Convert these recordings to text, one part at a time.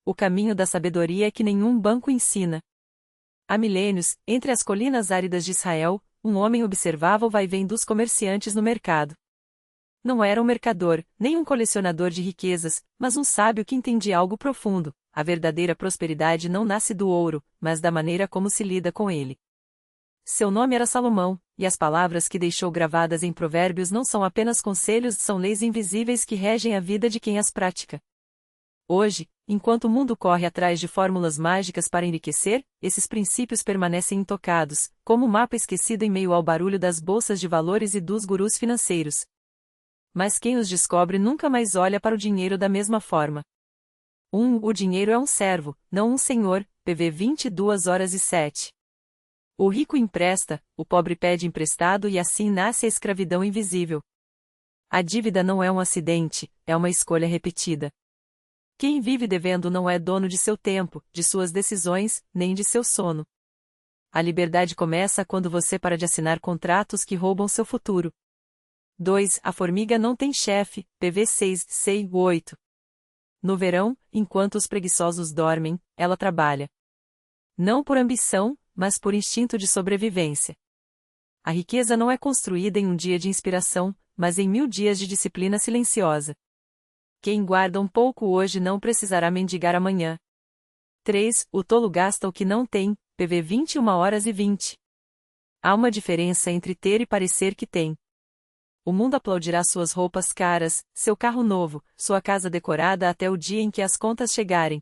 O caminho da sabedoria é que nenhum banco ensina. Há milênios, entre as colinas áridas de Israel, um homem observava o vai-vem dos comerciantes no mercado. Não era um mercador, nem um colecionador de riquezas, mas um sábio que entendia algo profundo: a verdadeira prosperidade não nasce do ouro, mas da maneira como se lida com ele. Seu nome era Salomão, e as palavras que deixou gravadas em Provérbios não são apenas conselhos, são leis invisíveis que regem a vida de quem as pratica. Hoje, enquanto o mundo corre atrás de fórmulas mágicas para enriquecer, esses princípios permanecem intocados, como um mapa esquecido em meio ao barulho das bolsas de valores e dos gurus financeiros. Mas quem os descobre nunca mais olha para o dinheiro da mesma forma. O dinheiro é um servo, não um senhor, PV 22:07. O rico empresta, o pobre pede emprestado e assim nasce a escravidão invisível. A dívida não é um acidente, é uma escolha repetida. Quem vive devendo não é dono de seu tempo, de suas decisões, nem de seu sono. A liberdade começa quando você para de assinar contratos que roubam seu futuro. 2. A formiga não tem chefe, PV 6:8. No verão, enquanto os preguiçosos dormem, ela trabalha. Não por ambição, mas por instinto de sobrevivência. A riqueza não é construída em um dia de inspiração, mas em 1000 dias de disciplina silenciosa. Quem guarda um pouco hoje não precisará mendigar amanhã. 3. O tolo gasta o que não tem, PV 21:20. Há uma diferença entre ter e parecer que tem. O mundo aplaudirá suas roupas caras, seu carro novo, sua casa decorada até o dia em que as contas chegarem.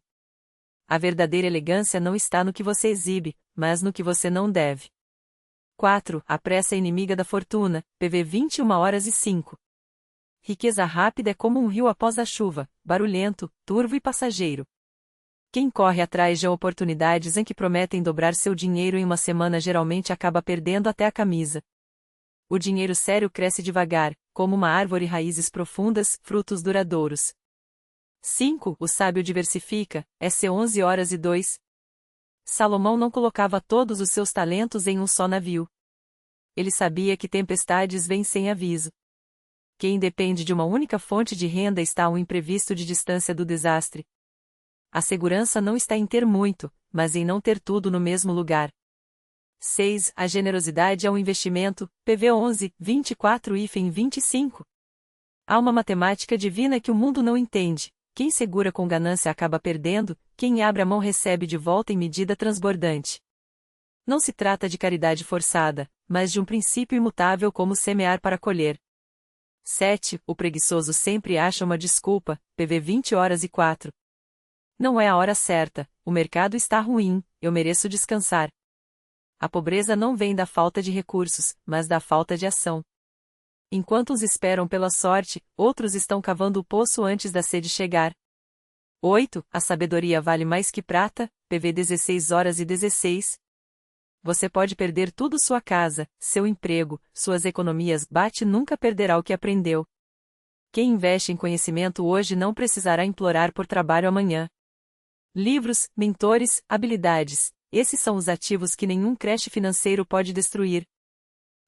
A verdadeira elegância não está no que você exibe, mas no que você não deve. 4. A pressa é inimiga da fortuna, PV 21:05. Riqueza rápida é como um rio após a chuva, barulhento, turvo e passageiro. Quem corre atrás de oportunidades em que prometem dobrar seu dinheiro em uma semana geralmente acaba perdendo até a camisa. O dinheiro sério cresce devagar, como uma árvore, raízes profundas, frutos duradouros. 5. O sábio diversifica, SC 11:02. Salomão não colocava todos os seus talentos em um só navio. Ele sabia que tempestades vêm sem aviso. Quem depende de uma única fonte de renda está a um imprevisto de distância do desastre. A segurança não está em ter muito, mas em não ter tudo no mesmo lugar. 6. A generosidade é um investimento, PV 11:24-25. Há uma matemática divina que o mundo não entende: quem segura com ganância acaba perdendo, quem abre a mão recebe de volta em medida transbordante. Não se trata de caridade forçada, mas de um princípio imutável como semear para colher. 7. O preguiçoso sempre acha uma desculpa, PV 20:04. Não é a hora certa, o mercado está ruim, eu mereço descansar. A pobreza não vem da falta de recursos, mas da falta de ação. Enquanto uns esperam pela sorte, outros estão cavando o poço antes da sede chegar. 8. A sabedoria vale mais que prata, PV 16:16. Você pode perder tudo: sua casa, seu emprego, suas economias, nunca perderá o que aprendeu. Quem investe em conhecimento hoje não precisará implorar por trabalho amanhã. Livros, mentores, habilidades, esses são os ativos que nenhum creche financeiro pode destruir.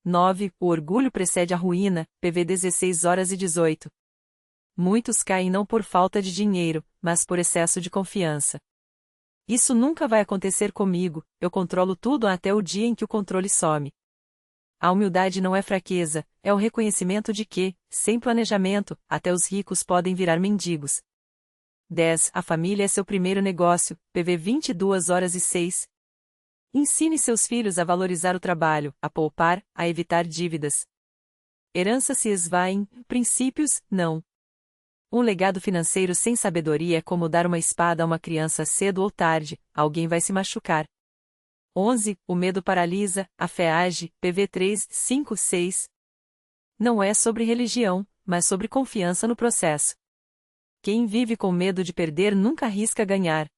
9. O orgulho precede a ruína, PV 16:18. Muitos caem não por falta de dinheiro, mas por excesso de confiança. Isso nunca vai acontecer comigo, eu controlo tudo até o dia em que o controle some. A humildade não é fraqueza, é o reconhecimento de que, sem planejamento, até os ricos podem virar mendigos. 10. A família é seu primeiro negócio, PV 22:06. Ensine seus filhos a valorizar o trabalho, a poupar, a evitar dívidas. Herança se esvaem, princípios, não. Um legado financeiro sem sabedoria é como dar uma espada a uma criança cedo ou tarde, alguém vai se machucar. 11. O medo paralisa, a fé age, PV 3:5-6. Não é sobre religião, mas sobre confiança no processo. Quem vive com medo de perder nunca arrisca ganhar.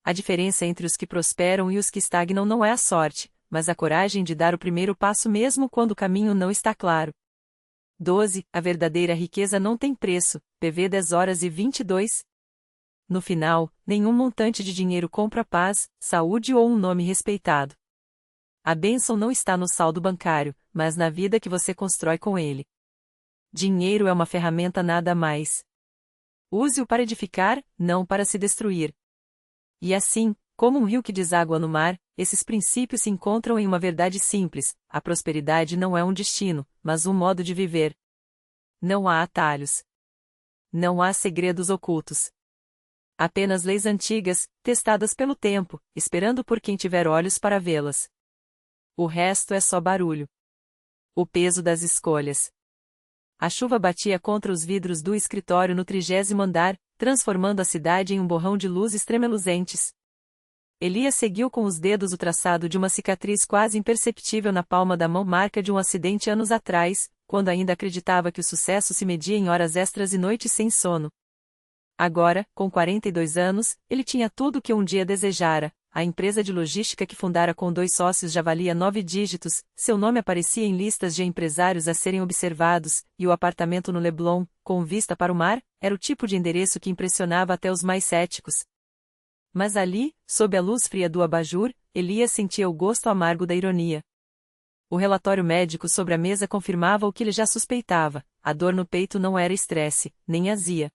A diferença entre os que prosperam e os que estagnam não é a sorte, mas a coragem de dar o primeiro passo mesmo quando o caminho não está claro. 12. A verdadeira riqueza não tem preço, PV 10:22. No final, nenhum montante de dinheiro compra paz, saúde ou um nome respeitado. A bênção não está no saldo bancário, mas na vida que você constrói com ele. Dinheiro é uma ferramenta, nada mais. Use-o para edificar, não para se destruir. E assim, como um rio que deságua no mar, esses princípios se encontram em uma verdade simples: a prosperidade não é um destino, mas um modo de viver. Não há atalhos. Não há segredos ocultos. Apenas leis antigas, testadas pelo tempo, esperando por quem tiver olhos para vê-las. O resto é só barulho. O peso das escolhas. A chuva batia contra os vidros do escritório no 30º andar, transformando a cidade em um borrão de luzes tremeluzentes. Elias seguiu com os dedos o traçado de uma cicatriz quase imperceptível na palma da mão, marca de um acidente anos atrás, quando ainda acreditava que o sucesso se media em horas extras e noites sem sono. Agora, com 42 anos, ele tinha tudo o que um dia desejara. A empresa de logística que fundara com 2 sócios já valia 9 dígitos, seu nome aparecia em listas de empresários a serem observados, e o apartamento no Leblon, com vista para o mar, era o tipo de endereço que impressionava até os mais céticos. Mas ali, sob a luz fria do abajur, Elias sentia o gosto amargo da ironia. O relatório médico sobre a mesa confirmava o que ele já suspeitava: a dor no peito não era estresse, nem azia.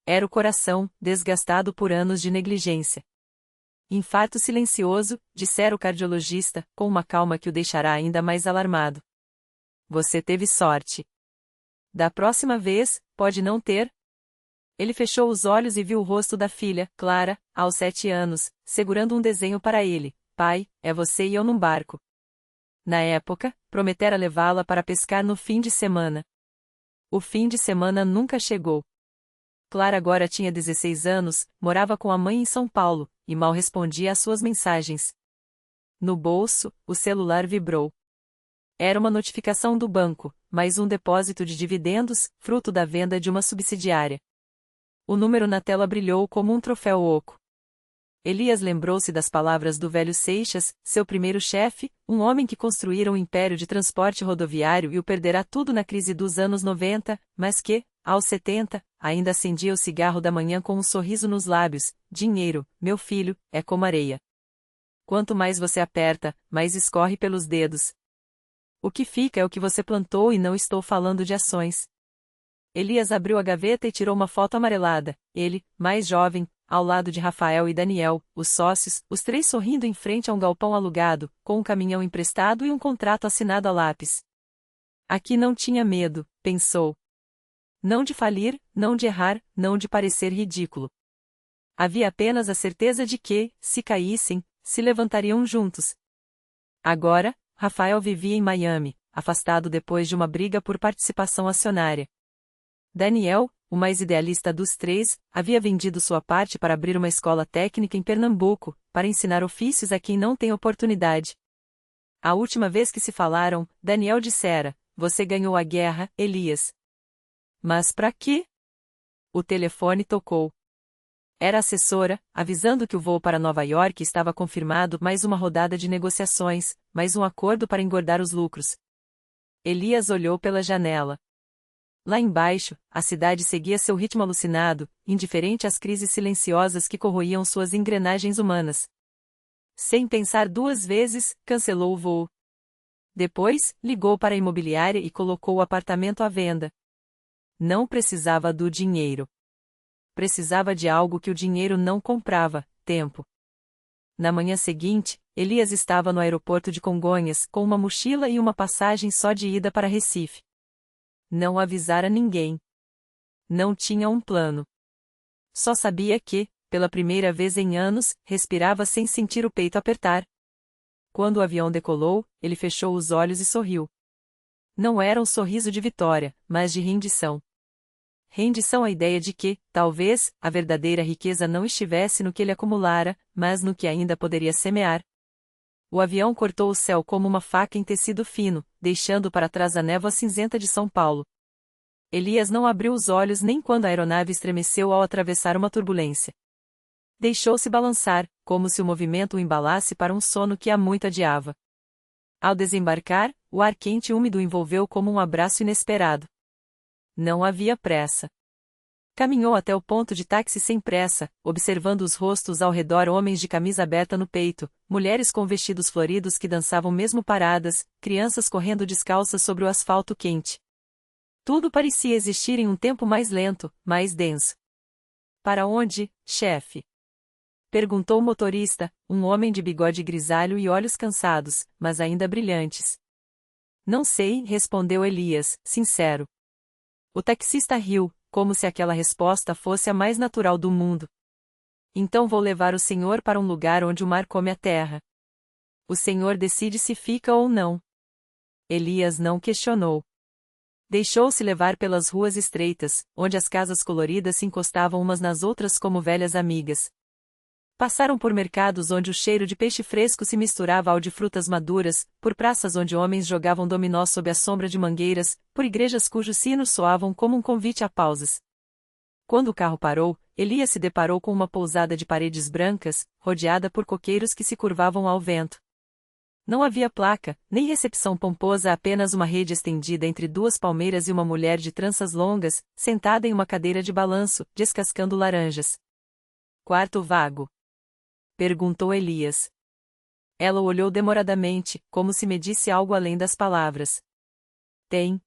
Era o coração, desgastado por anos de negligência. Infarto silencioso, dissera o cardiologista, com uma calma que o deixará ainda mais alarmado. Você teve sorte. Da próxima vez, pode não ter? Ele fechou os olhos e viu o rosto da filha, Clara, aos 7 anos, segurando um desenho para ele. Pai, é você e eu num barco. Na época, prometera levá-la para pescar no fim de semana. O fim de semana nunca chegou. Clara agora tinha 16 anos, morava com a mãe em São Paulo, e mal respondia às suas mensagens. No bolso, o celular vibrou. Era uma notificação do banco, mais um depósito de dividendos, fruto da venda de uma subsidiária. O número na tela brilhou como um troféu oco. Elias lembrou-se das palavras do velho Seixas, seu primeiro chefe, um homem que construíra um império de transporte rodoviário e o perderá tudo na crise dos anos 90, mas que, aos 70, ainda acendia o cigarro da manhã com um sorriso nos lábios. Dinheiro, meu filho, é como areia. Quanto mais você aperta, mais escorre pelos dedos. O que fica é o que você plantou, e não estou falando de ações. Elias abriu a gaveta e tirou uma foto amarelada. Ele, mais jovem, ao lado de Rafael e Daniel, os sócios, os 3 sorrindo em frente a um galpão alugado, com um caminhão emprestado e um contrato assinado a lápis. Aqui não tinha medo, pensou. Não de falir, não de errar, não de parecer ridículo. Havia apenas a certeza de que, se caíssem, se levantariam juntos. Agora, Rafael vivia em Miami, afastado depois de uma briga por participação acionária. Daniel, o mais idealista dos 3, havia vendido sua parte para abrir uma escola técnica em Pernambuco, para ensinar ofícios a quem não tem oportunidade. A última vez que se falaram, Daniel dissera: você ganhou a guerra, Elias. Mas para quê? O telefone tocou. Era a assessora, avisando que o voo para Nova York estava confirmado, mais uma rodada de negociações, mais um acordo para engordar os lucros. Elias olhou pela janela. Lá embaixo, a cidade seguia seu ritmo alucinado, indiferente às crises silenciosas que corroíam suas engrenagens humanas. Sem pensar 2 vezes, cancelou o voo. Depois, ligou para a imobiliária e colocou o apartamento à venda. Não precisava do dinheiro. Precisava de algo que o dinheiro não comprava: tempo. Na manhã seguinte, Elias estava no aeroporto de Congonhas, com uma mochila e uma passagem só de ida para Recife. Não avisara ninguém. Não tinha um plano. Só sabia que, pela primeira vez em anos, respirava sem sentir o peito apertar. Quando o avião decolou, ele fechou os olhos e sorriu. Não era um sorriso de vitória, mas de rendição. Rendição à ideia de que, talvez, a verdadeira riqueza não estivesse no que ele acumulara, mas no que ainda poderia semear. O avião cortou o céu como uma faca em tecido fino, deixando para trás a névoa cinzenta de São Paulo. Elias não abriu os olhos nem quando a aeronave estremeceu ao atravessar uma turbulência. Deixou-se balançar, como se o movimento o embalasse para um sono que há muito adiava. Ao desembarcar, o ar quente e úmido o envolveu como um abraço inesperado. Não havia pressa. Caminhou até o ponto de táxi sem pressa, observando os rostos ao redor: homens de camisa aberta no peito, mulheres com vestidos floridos que dançavam mesmo paradas, crianças correndo descalças sobre o asfalto quente. Tudo parecia existir em um tempo mais lento, mais denso. Para onde, chefe? Perguntou o motorista, um homem de bigode grisalho e olhos cansados, mas ainda brilhantes. Não sei, respondeu Elias, sincero. O taxista riu, como se aquela resposta fosse a mais natural do mundo. Então vou levar o senhor para um lugar onde o mar come a terra. O senhor decide se fica ou não. Elias não questionou. Deixou-se levar pelas ruas estreitas, onde as casas coloridas se encostavam umas nas outras como velhas amigas. Passaram por mercados onde o cheiro de peixe fresco se misturava ao de frutas maduras, por praças onde homens jogavam dominó sob a sombra de mangueiras, por igrejas cujos sinos soavam como um convite a pausas. Quando o carro parou, Elias se deparou com uma pousada de paredes brancas, rodeada por coqueiros que se curvavam ao vento. Não havia placa, nem recepção pomposa, apenas uma rede estendida entre duas palmeiras e uma mulher de tranças longas, sentada em uma cadeira de balanço, descascando laranjas. Quarto vago? Perguntou Elias. Ela o olhou demoradamente, como se medisse algo além das palavras. Tem.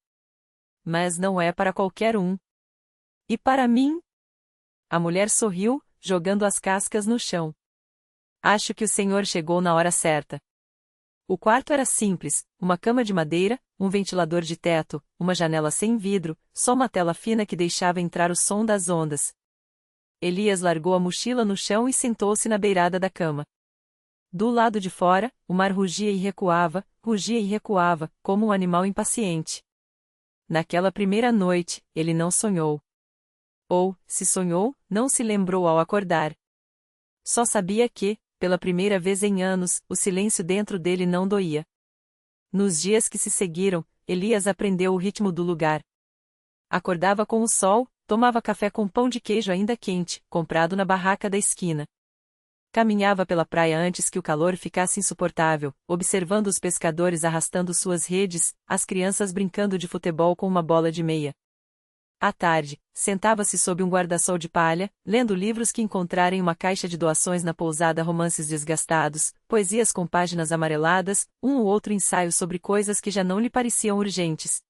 Mas não é para qualquer um. E para mim? A mulher sorriu, jogando as cascas no chão. Acho que o senhor chegou na hora certa. O quarto era simples, uma cama de madeira, um ventilador de teto, uma janela sem vidro, só uma tela fina que deixava entrar o som das ondas. Elias largou a mochila no chão e sentou-se na beirada da cama. Do lado de fora, o mar rugia e recuava, como um animal impaciente. Naquela primeira noite, ele não sonhou. Ou, se sonhou, não se lembrou ao acordar. Só sabia que, pela primeira vez em anos, o silêncio dentro dele não doía. Nos dias que se seguiram, Elias aprendeu o ritmo do lugar. Acordava com o sol, tomava café com pão de queijo ainda quente, comprado na barraca da esquina. Caminhava pela praia antes que o calor ficasse insuportável, observando os pescadores arrastando suas redes, as crianças brincando de futebol com uma bola de meia. À tarde, sentava-se sob um guarda-sol de palha, lendo livros que encontrara em uma caixa de doações na pousada, romances desgastados, poesias com páginas amareladas, um ou outro ensaio sobre coisas que já não lhe pareciam urgentes.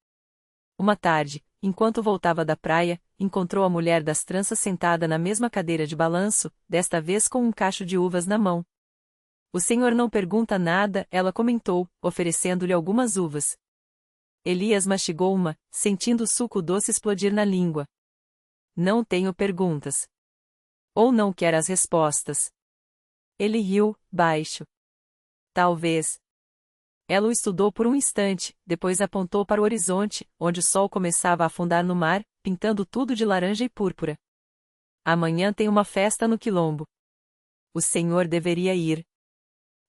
Uma tarde, enquanto voltava da praia, encontrou a mulher das tranças sentada na mesma cadeira de balanço, desta vez com um cacho de uvas na mão. O senhor não pergunta nada, ela comentou, oferecendo-lhe algumas uvas. Elias mastigou uma, sentindo o suco doce explodir na língua. Não tenho perguntas. Ou não quer as respostas. Ele riu, baixo. Talvez. Ela o estudou por um instante, depois apontou para o horizonte, onde o sol começava a afundar no mar, pintando tudo de laranja e púrpura. Amanhã tem uma festa no Quilombo. O senhor deveria ir.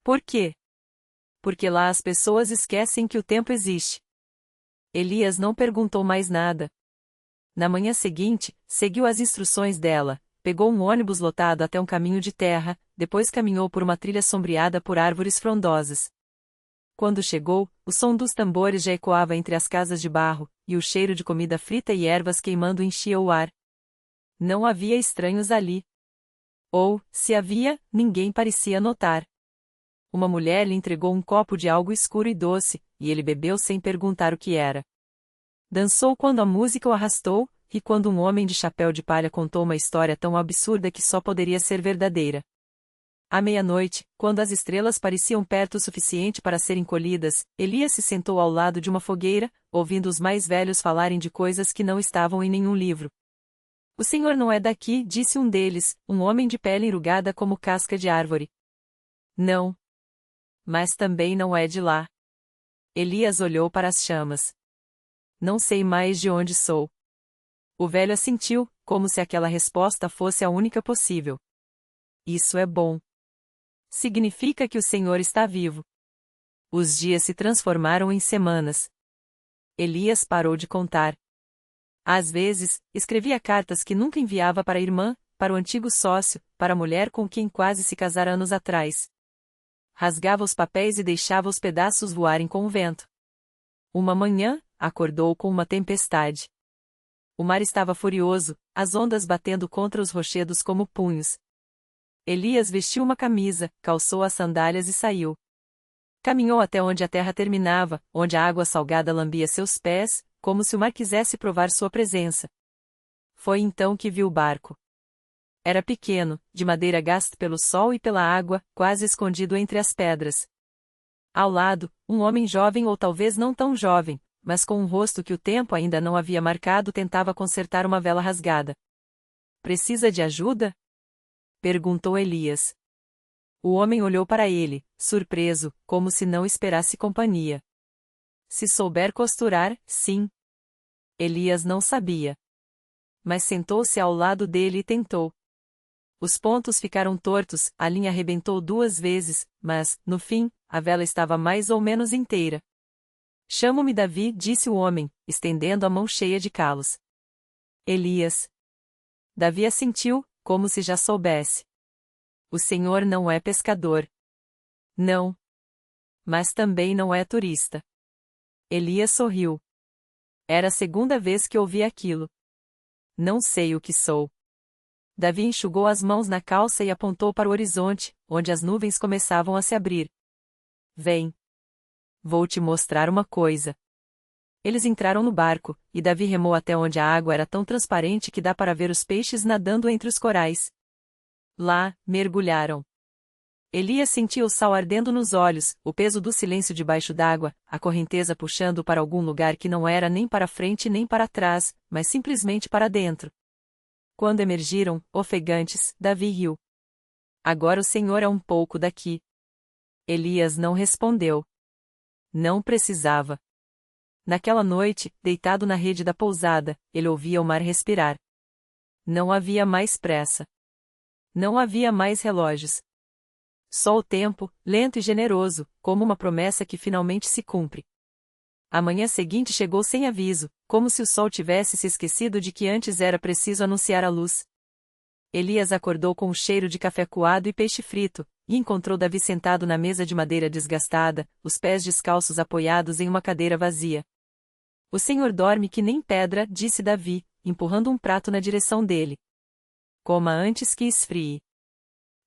Por quê? Porque lá as pessoas esquecem que o tempo existe. Elias não perguntou mais nada. Na manhã seguinte, seguiu as instruções dela, pegou um ônibus lotado até um caminho de terra, depois caminhou por uma trilha sombreada por árvores frondosas. Quando chegou, o som dos tambores já ecoava entre as casas de barro, e o cheiro de comida frita e ervas queimando enchia o ar. Não havia estranhos ali. Ou, se havia, ninguém parecia notar. Uma mulher lhe entregou um copo de algo escuro e doce, e ele bebeu sem perguntar o que era. Dançou quando a música o arrastou, e quando um homem de chapéu de palha contou uma história tão absurda que só poderia ser verdadeira. À meia-noite, quando as estrelas pareciam perto o suficiente para serem colhidas, Elias se sentou ao lado de uma fogueira, ouvindo os mais velhos falarem de coisas que não estavam em nenhum livro. O senhor não é daqui, disse um deles, um homem de pele enrugada como casca de árvore. Não. Mas também não é de lá. Elias olhou para as chamas. Não sei mais de onde sou. O velho assentiu, como se aquela resposta fosse a única possível. Isso é bom. Significa que o senhor está vivo. Os dias se transformaram em semanas. Elias parou de contar. Às vezes, escrevia cartas que nunca enviava para a irmã, para o antigo sócio, para a mulher com quem quase se casara anos atrás. Rasgava os papéis e deixava os pedaços voarem com o vento. Uma manhã, acordou com uma tempestade. O mar estava furioso, as ondas batendo contra os rochedos como punhos. Elias vestiu uma camisa, calçou as sandálias e saiu. Caminhou até onde a terra terminava, onde a água salgada lambia seus pés, como se o mar quisesse provar sua presença. Foi então que viu o barco. Era pequeno, de madeira gasto pelo sol e pela água, quase escondido entre as pedras. Ao lado, um homem jovem ou talvez não tão jovem, mas com um rosto que o tempo ainda não havia marcado, tentava consertar uma vela rasgada. Precisa de ajuda? Perguntou Elias. O homem olhou para ele, surpreso, como se não esperasse companhia. Se souber costurar, sim. Elias não sabia. Mas sentou-se ao lado dele e tentou. Os pontos ficaram tortos, a linha arrebentou 2 vezes, mas, no fim, a vela estava mais ou menos inteira. Chamo-me Davi, disse o homem, estendendo a mão cheia de calos. Elias. Davi assentiu, como se já soubesse. O senhor não é pescador. Não. Mas também não é turista. Elias sorriu. Era a segunda vez que ouvi aquilo. Não sei o que sou. Davi enxugou as mãos na calça e apontou para o horizonte, onde as nuvens começavam a se abrir. Vem. Vou te mostrar uma coisa. Eles entraram no barco, e Davi remou até onde a água era tão transparente que dá para ver os peixes nadando entre os corais. Lá, mergulharam. Elias sentia o sal ardendo nos olhos, o peso do silêncio debaixo d'água, a correnteza puxando para algum lugar que não era nem para frente nem para trás, mas simplesmente para dentro. Quando emergiram, ofegantes, Davi riu. Agora o senhor é um pouco daqui. Elias não respondeu. Não precisava. Naquela noite, deitado na rede da pousada, ele ouvia o mar respirar. Não havia mais pressa. Não havia mais relógios. Só o tempo, lento e generoso, como uma promessa que finalmente se cumpre. A manhã seguinte chegou sem aviso, como se o sol tivesse se esquecido de que antes era preciso anunciar a luz. Elias acordou com o cheiro de café coado e peixe frito, e encontrou Davi sentado na mesa de madeira desgastada, os pés descalços apoiados em uma cadeira vazia. O senhor dorme que nem pedra, disse Davi, empurrando um prato na direção dele. Coma antes que esfrie.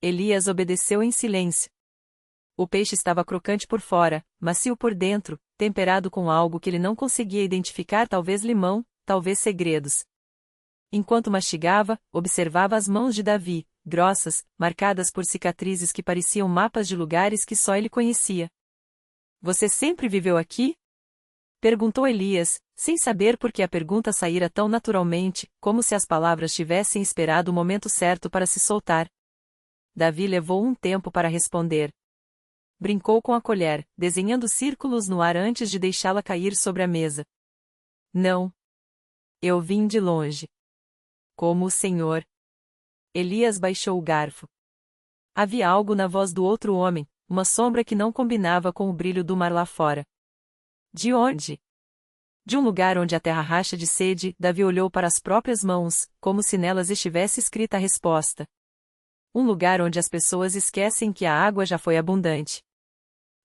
Elias obedeceu em silêncio. O peixe estava crocante por fora, macio por dentro, temperado com algo que ele não conseguia identificar, talvez limão, talvez segredos. Enquanto mastigava, observava as mãos de Davi, grossas, marcadas por cicatrizes que pareciam mapas de lugares que só ele conhecia. Você sempre viveu aqui? Perguntou Elias, sem saber por que a pergunta saíra tão naturalmente, como se as palavras tivessem esperado o momento certo para se soltar. Davi levou um tempo para responder. Brincou com a colher, desenhando círculos no ar antes de deixá-la cair sobre a mesa. Não. Eu vim de longe. Como o senhor. Elias baixou o garfo. Havia algo na voz do outro homem, uma sombra que não combinava com o brilho do mar lá fora. De onde? De um lugar onde a terra racha de sede, Davi olhou para as próprias mãos, como se nelas estivesse escrita a resposta. Um lugar onde as pessoas esquecem que a água já foi abundante.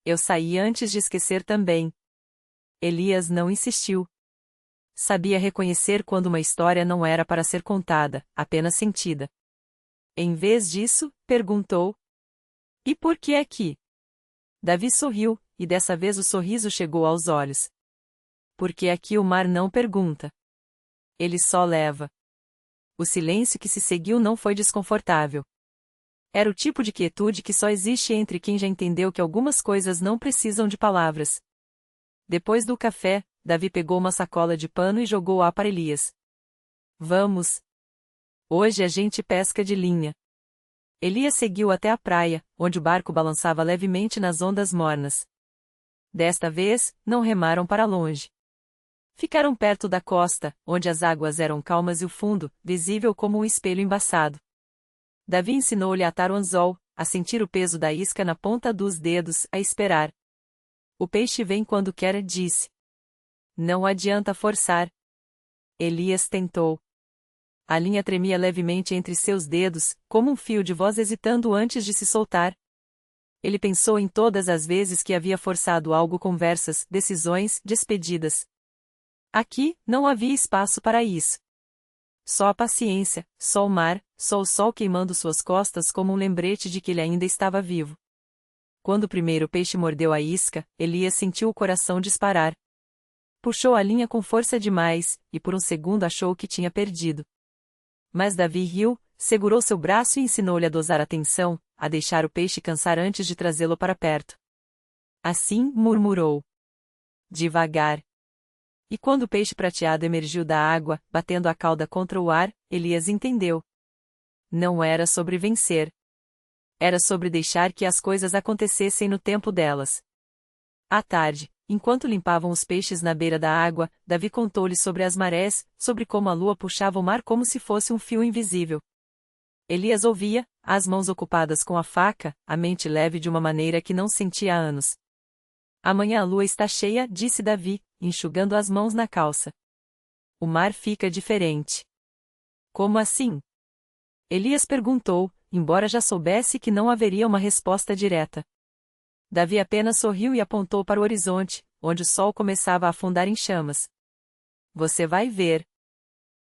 Eu saí antes de esquecer também. Elias não insistiu. Sabia reconhecer quando uma história não era para ser contada, apenas sentida. Em vez disso, perguntou: E por que aqui? Davi sorriu, e dessa vez o sorriso chegou aos olhos. Porque aqui o mar não pergunta. Ele só leva. O silêncio que se seguiu não foi desconfortável. Era o tipo de quietude que só existe entre quem já entendeu que algumas coisas não precisam de palavras. Depois do café, Davi pegou uma sacola de pano e jogou-a para Elias. Vamos. Hoje a gente pesca de linha. Elias seguiu até a praia, onde o barco balançava levemente nas ondas mornas. Desta vez, não remaram para longe. Ficaram perto da costa, onde as águas eram calmas e o fundo, visível como um espelho embaçado. Davi ensinou-lhe a atar o anzol, a sentir o peso da isca na ponta dos dedos, a esperar. O peixe vem quando quer, disse. Não adianta forçar. Elias tentou. A linha tremia levemente entre seus dedos, como um fio de voz hesitando antes de se soltar. Ele pensou em todas as vezes que havia forçado algo, conversas, decisões, despedidas. Aqui, não havia espaço para isso. Só a paciência, só o mar, só o sol queimando suas costas como um lembrete de que ele ainda estava vivo. Quando o primeiro peixe mordeu a isca, Elias sentiu o coração disparar. Puxou a linha com força demais, e por um segundo achou que tinha perdido. Mas Davi riu, segurou seu braço e ensinou-lhe a dosar a tensão, a deixar o peixe cansar antes de trazê-lo para perto. Assim, murmurou. Devagar. E quando o peixe prateado emergiu da água, batendo a cauda contra o ar, Elias entendeu. Não era sobre vencer. Era sobre deixar que as coisas acontecessem no tempo delas. À tarde, enquanto limpavam os peixes na beira da água, Davi contou-lhe sobre as marés, sobre como a lua puxava o mar como se fosse um fio invisível. Elias ouvia, as mãos ocupadas com a faca, a mente leve de uma maneira que não sentia há anos. Amanhã a lua está cheia, disse Davi, enxugando as mãos na calça. O mar fica diferente. Como assim? Elias perguntou, embora já soubesse que não haveria uma resposta direta. Davi apenas sorriu e apontou para o horizonte, onde o sol começava a afundar em chamas. Você vai ver.